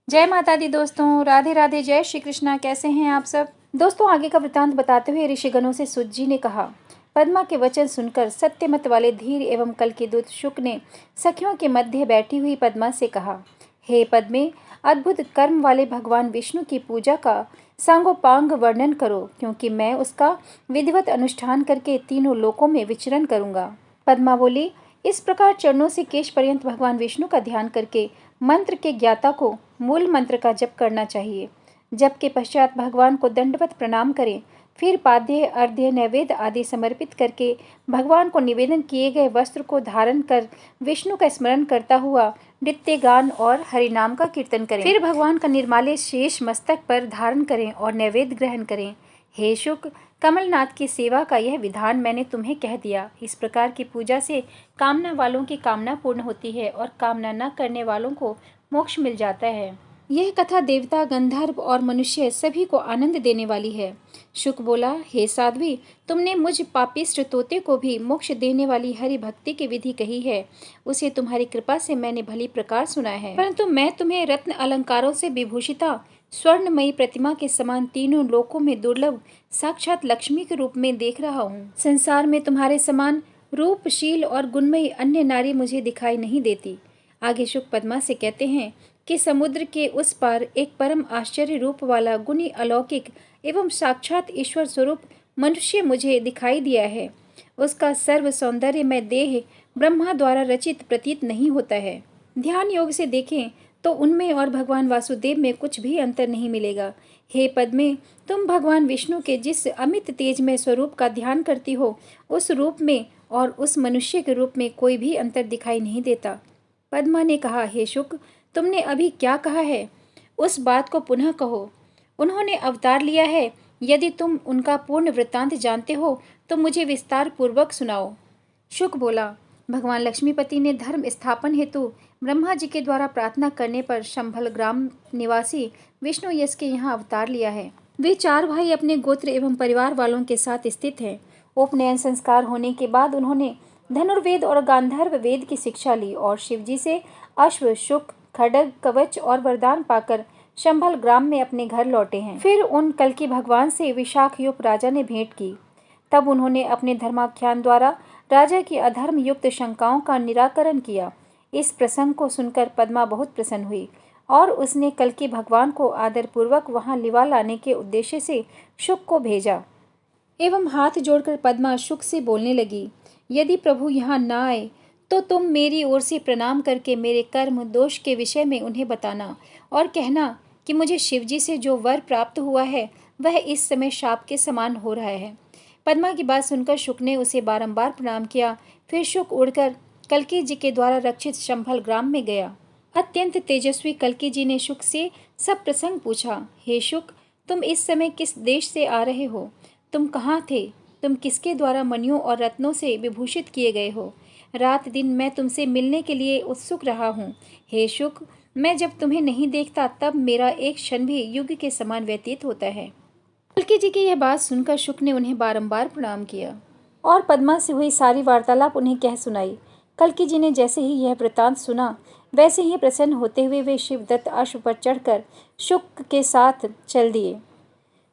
जय माता दी दोस्तों, राधे राधे, जय श्री कृष्णा। कैसे हैं आप सब दोस्तों। आगे का वृतांत बताते हुए ऋषिगणों से सूत जी ने कहा। पद्मा के वचन सुनकर सत्यमत वाले धीर एवं कल के दूत शुक ने सखियों के मध्य बैठी हुई पद्मा से कहा, हे पद्मे, अद्भुत कर्म वाले भगवान विष्णु की पूजा का सांगोपांग वर्णन करो, क्योंकि मैं उसका विधिवत अनुष्ठान करके तीनों लोकों में विचरण करूंगा। पद्मा बोली, इस प्रकार चरणों से केश पर्यंत भगवान विष्णु का ध्यान करके मंत्र के ज्ञाता को मूल मंत्र का जप करना चाहिए। जप के पश्चात भगवान को दंडवत प्रणाम करें। फिर पाद्य, अर्घ्य, नैवेद्य आदि समर्पित करके भगवान को निवेदन किए गए वस्त्र को धारण कर विष्णु का स्मरण करता हुआ नृत्य गान और हरिनाम का कीर्तन करें। फिर भगवान का निर्माल्य शेष मस्तक पर धारण करें और नैवेद्य ग्रहण करें। हे शुक, कमलनाथ की सेवा का यह विधान मैंने तुम्हें कह दिया। इस प्रकार की पूजा से कामना वालों की कामना पूर्ण होती है और कामना न करने वालों को मोक्ष मिल जाता है। यह कथा देवता, गंधर्व और मनुष्य सभी को आनंद देने वाली है। शुक बोला, हे साध्वी, तुमने मुझ पापिष्ट तोते को भी मोक्ष देने वाली हरि भक्ति की विधि कही है। उसे तुम्हारी कृपा से मैंने भली प्रकार सुना है, परंतु मैं तुम्हें रत्न अलंकारों से विभूषिता स्वर्णमयी प्रतिमा के समान तीनों लोकों में दुर्लभ साक्षात लक्ष्मी के रूप में देख रहा हूँ। संसार में तुम्हारे समान रूपशील और गुणमयी अन्य नारी मुझे दिखाई नहीं देती। आगे शुक पद्मा से कहते हैं कि समुद्र के उस पार एक परम आश्चर्य रूप वाला गुणी अलौकिक एवं साक्षात ईश्वर स्वरूप मनुष्य मुझे दिखाई दिया है। उसका सर्व सौंदर्य में देह ब्रह्मा द्वारा रचित प्रतीत नहीं होता है। ध्यान योग से देखें तो उनमें और भगवान वासुदेव में कुछ भी अंतर नहीं मिलेगा। हे पद्मे, तुम भगवान विष्णु के जिस अमित तेज में स्वरूप का ध्यान करती हो, उस रूप में और उस मनुष्य के रूप में कोई भी अंतर दिखाई नहीं देता। पद्मा ने कहा, हे शुक, तुमने अभी क्या कहा है, उस बात को पुनः कहो। उन्होंने अवतार लिया है। यदि तुम उनका पूर्ण वृत्तांत जानते हो तो मुझे विस्तार पूर्वक सुनाओ। शुक बोला, भगवान लक्ष्मीपति ने धर्म स्थापन हेतु ब्रह्मा जी के द्वारा प्रार्थना करने पर शंभल ग्राम निवासी विष्णु यश के यहाँ अवतार लिया है। वे चार भाई अपने गोत्र एवं परिवार वालों के साथ स्थित हैं। उपनयन संस्कार होने के बाद उन्होंने धनुर्वेद और गांधर्व वेद की शिक्षा ली और शिवजी से अश्व, शुक, खड्ग, कवच और वरदान पाकर शंभल ग्राम में अपने घर लौटे हैं। फिर उन कल्कि भगवान से विशाखयुक्त राजा ने भेंट की। तब उन्होंने अपने धर्माख्यान द्वारा राजा की अधर्म युक्त शंकाओं का निराकरण किया। इस प्रसंग को सुनकर पद्मा बहुत प्रसन्न हुई और उसने कल्कि भगवान को आदरपूर्वक वहां लिवा लाने के उद्देश्य से शुक को भेजा एवं हाथ जोड़कर पद्मा शुक से बोलने लगी, यदि प्रभु यहाँ न आए तो तुम मेरी ओर से प्रणाम करके मेरे कर्म दोष के विषय में उन्हें बताना और कहना कि मुझे शिवजी से जो वर प्राप्त हुआ है वह इस समय शाप के समान हो रहा है। पद्मा की बात सुनकर शुक ने उसे बारंबार प्रणाम किया। फिर शुक उड़कर कल्कि जी के द्वारा रक्षित शंभल ग्राम में गया। अत्यंत तेजस्वी कल्कि जी ने शुक से सब प्रसंग पूछा। हे शुक, तुम इस समय किस देश से आ रहे हो? तुम कहाँ थे? तुम किसके द्वारा मणियों और रत्नों से विभूषित किए गए हो? रात दिन मैं तुमसे मिलने के लिए उत्सुक रहा हूँ। हे शुक, मैं जब तुम्हें नहीं देखता तब मेरा एक क्षण भी युग के समान व्यतीत होता है। कल्कि जी की यह बात सुनकर शुक ने उन्हें बारंबार प्रणाम किया और पद्मा से हुई सारी वार्तालाप उन्हें कह सुनाई। कल्कि जी ने जैसे ही यह वृतांत सुना वैसे ही प्रसन्न होते हुए वे शिवदत्त अश्व पर चढ़कर शुक के साथ चल दिए।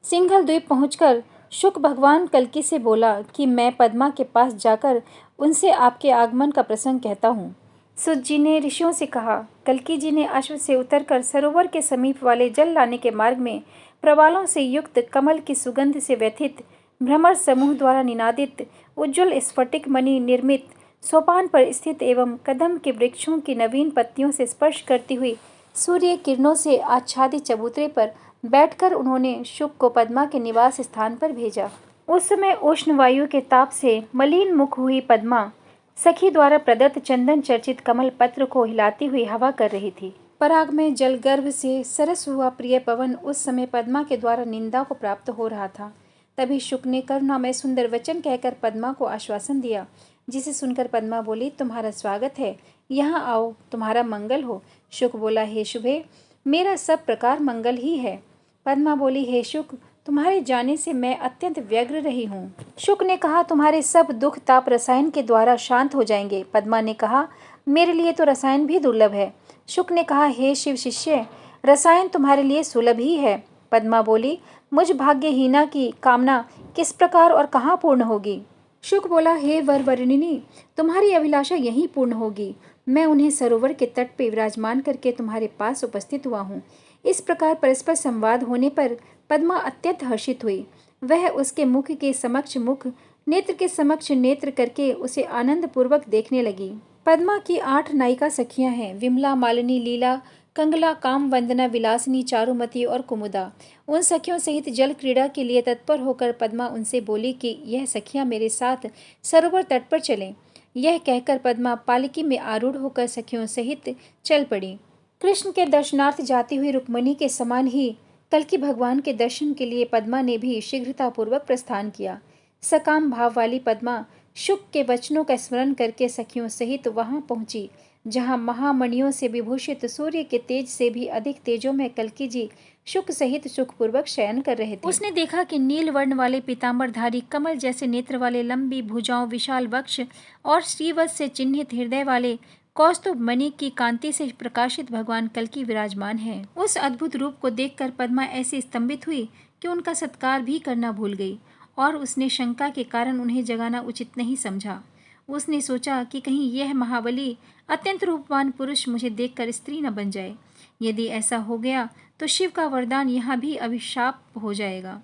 सिंघल द्वीप पहुंचकर शुक भगवान कल्कि से बोला कि मैं पद्मा के पास जाकर उनसे आपके आगमन का प्रसंग कहता हूँ। सुत जी ने ऋषियों से कहा। कल्कि जी ने अश्व से उतरकर सरोवर के समीप वाले जल लाने के मार्ग में प्रवालों से युक्त कमल की सुगंध से व्यथित भ्रमर समूह द्वारा निनादित उज्ज्वल स्फटिक मणि निर्मित सोपान पर स्थित एवं कदम के वृक्षों की नवीन पत्तियों से स्पर्श करती हुई सूर्य किरणों से आच्छादित चबूतरे पर बैठकर उन्होंने शुक को पद्मा के निवास स्थान पर भेजा। उस समय उष्ण वायु के ताप से मलिन मुख हुई पद्मा सखी द्वारा प्रदत्त चंदन चर्चित कमल पत्र को हिलाती हुई हवा कर रही थी। पराग में जल गर्भ से सरस हुआ प्रिय पवन उस समय पद्मा के द्वारा निंदा को प्राप्त हो रहा था। तभी शुक ने करुणा में सुंदर वचन कहकर पद्मा को आश्वासन दिया, जिसे सुनकर पद्मा बोली, तुम्हारा स्वागत है, यहाँ आओ, तुम्हारा मंगल हो। शुक बोला, हे शुभे, मेरा सब प्रकार मंगल ही है। पद्मा बोली, हे शुक, तुम्हारे जाने से मैं अत्यंत व्यग्र रही हूँ। शुक ने कहा, तुम्हारे सब दुख ताप रसायन के द्वारा शांत हो जाएंगे। पद्मा ने कहा, मेरे लिए तो रसायन भी दुर्लभ है। शुक ने कहा, हे शिव शिष्य, रसायन तुम्हारे लिए सुलभ ही है। पद्मा बोली, मुझ भाग्यहीना की कामना किस प्रकार और कहाँ पूर्ण होगी? शुक बोला, हे वरवरिणी, तुम्हारी अभिलाषा यहीं पूर्ण होगी। मैं उन्हें सरोवर के तट पे विराजमान करके तुम्हारे पास उपस्थित हुआ हूँ। इस प्रकार परस्पर संवाद होने पर पद्मा अत्यंत हर्षित हुई। वह उसके मुख के समक्ष मुख, नेत्र के समक्ष नेत्र करके उसे आनंद पूर्वक देखने लगी। पद्मा की 8 नायिका सखियां हैं, विमला, मालिनी, लीला, कंगला, काम, वंदना, विलासिनी, चारुमती और कुमुदा। उन सखियों सहित जल क्रीड़ा के लिए तत्पर होकर पद्मा उनसे बोली कि यह सखियां मेरे साथ सरोवर तट पर चलें। यह कहकर पद्मा पालकी में आरूढ़ होकर सखियों सहित चल पड़ी। कृष्ण के दर्शनार्थ जाती हुई रुक्मिणी के समान ही कल्कि भगवान के दर्शन के लिए पद्मा ने भी शीघ्रतापूर्वक प्रस्थान किया। सकाम भाव वाली पद्मा शुक के वचनों का स्मरण करके सखियों सहित वहां पहुंची जहां महामणियों से विभूषित सूर्य के तेज से भी अधिक तेजों में कल्कि जी शुक सहित सुखपूर्वक शयन कर रहे थे। उसने देखा कि नील वर्ण वाले पीतांबरधारी, कमल जैसे नेत्र वाले, लंबी भुजाओं, विशाल वक्ष और श्रीवत्स से चिन्हित हृदय वाले कौस्तुभ मणि की कांति से प्रकाशित भगवान कल्कि विराजमान है। उस अद्भुत रूप को देखकर पद्मा ऐसी स्तंभित हुई कि उनका सत्कार भी करना भूल गई और उसने शंका के कारण उन्हें जगाना उचित नहीं समझा। उसने सोचा कि कहीं यह महाबली अत्यंत रूपवान पुरुष मुझे देखकर स्त्री न बन जाए। यदि ऐसा हो गया तो शिव का वरदान यहाँ भी अभिशाप हो जाएगा।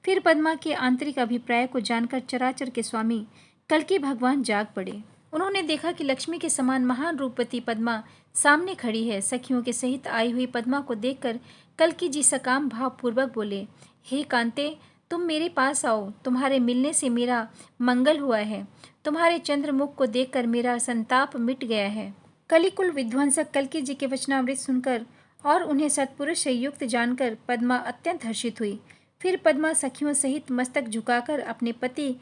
फिर पद्मा के आंतरिक अभिप्राय को जानकर चराचर के स्वामी कल्कि भगवान जाग पड़े। उन्होंने देखा कि लक्ष्मी के समान महान रूपवती पद्मा सामने खड़ी है। सखियों के सहित आई हुई पद्मा को देखकर कल्कि जी सकाम भाव पूर्वक बोले, हे कांते, तुम मेरे पास आओ। तुम्हारे मिलने से मेरा मंगल हुआ है। तुम्हारे चंद्रमुख को देखकर मेरा संताप मिट गया है। कलिकुल विध्वंसक कल्कि जी के वचनामृत सुनकर और उन्हें सत्पुरुष से युक्त जानकर पद्मा अत्यंत हर्षित हुई। फिर पद्मा सखियों सहित मस्तक झुकाकर अपने पति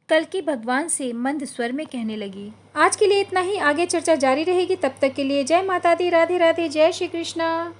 कल्कि भगवान से मंद स्वर में कहने लगी। आज के लिए इतना ही, आगे चर्चा जारी रहेगी। तब तक के लिए जय माता दी, राधे राधे, जय श्री कृष्णा।